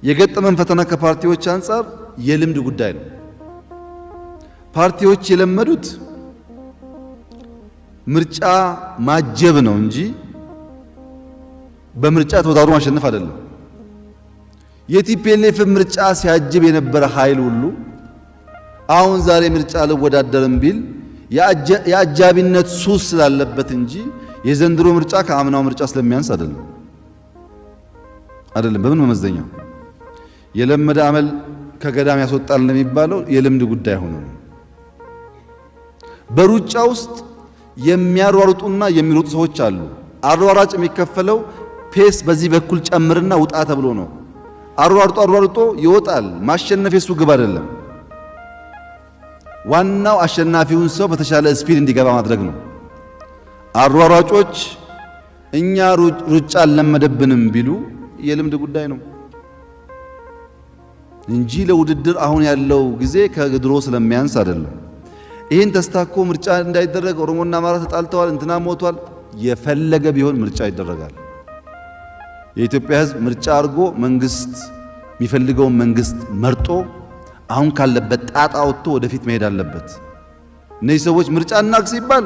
የገጠመን ፈተና ከፓርቲዎች አንፃር የልምድ ጉዳይ ነው። ፓርቲዎች የለመዱት ምርጫ ማጀብ ነው እንጂ በምርጫ ተወዳድሮ ማሸነፍ አይደለም። የቲፒኤልኤፍ ምርጫ ሲያጅብ የነበረ ኃይል ሁሉ አሁን ዛሬ ምርጫ ልወዳደርም ቢል የአጃቢነት ሱስ ስላለበት እንጂ የዘንድሮ ምርጫ ከአምናው ምርጫ ስለሚያንስ አይደለም። በምን መመዘኛው የለመደ አመል ከገዳም ያስወጣል እንደሚባለው የልምድ ጉዳይ ሆኖ ነው። በሩጫ ውስጥ የሚያሯሩጡና የሚሮጡ ሰዎች አሉ። አሯራጭ የሚከፈለው ፔስ በዚህ በኩል ጨምርና ውጣ ተብሎ ነው። አሯሩጦ ይወጣል። ማሸነፍ የሱ ግብ አይደለም። ዋናው አሸናፊውን ሰው በተሻለ ስፒድ እንዲገባ ማድረግ ነው። አሯሯጮች እኛ ሩጫ አልለመደብንም ቢሉ የልምድ ጉዳይ ነው እንጂ ለውድድር አሁን ያለው ጊዜ ከድሮ ስለሚያንስ አይደለም። ይህን ተስታኮ ምርጫ እንዳይደረግ ኦሮሞና አማራ ተጣልተዋል፣ እንትና ሞቷል፣ የፈለገ ቢሆን ምርጫ ይደረጋል። የኢትዮጵያ ሕዝብ ምርጫ አድርጎ መንግስት የሚፈልገውን መንግስት መርጦ አሁን ካለበት ጣጣ ወጥቶ ወደፊት መሄድ አለበት። እነዚህ ሰዎች ምርጫ እናርግ ሲባል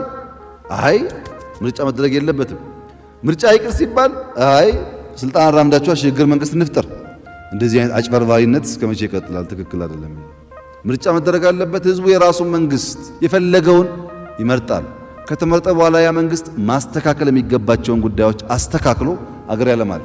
አይ ምርጫ መደረግ የለበትም፣ ምርጫ ይቅር ሲባል አይ ስልጣን አራምዳችኋል፣ ሽግግር መንግስት እንፍጠር። እንደዚህ አይነት አጭበርባሪነት እስከመቼ ይቀጥላል? ትክክል አይደለም። ምርጫ መደረግ አለበት። ህዝቡ የራሱን መንግስት የፈለገውን ይመርጣል። ከተመረጠ በኋላ ያ መንግስት ማስተካከል የሚገባቸውን ጉዳዮች አስተካክሎ አገር ያለማል።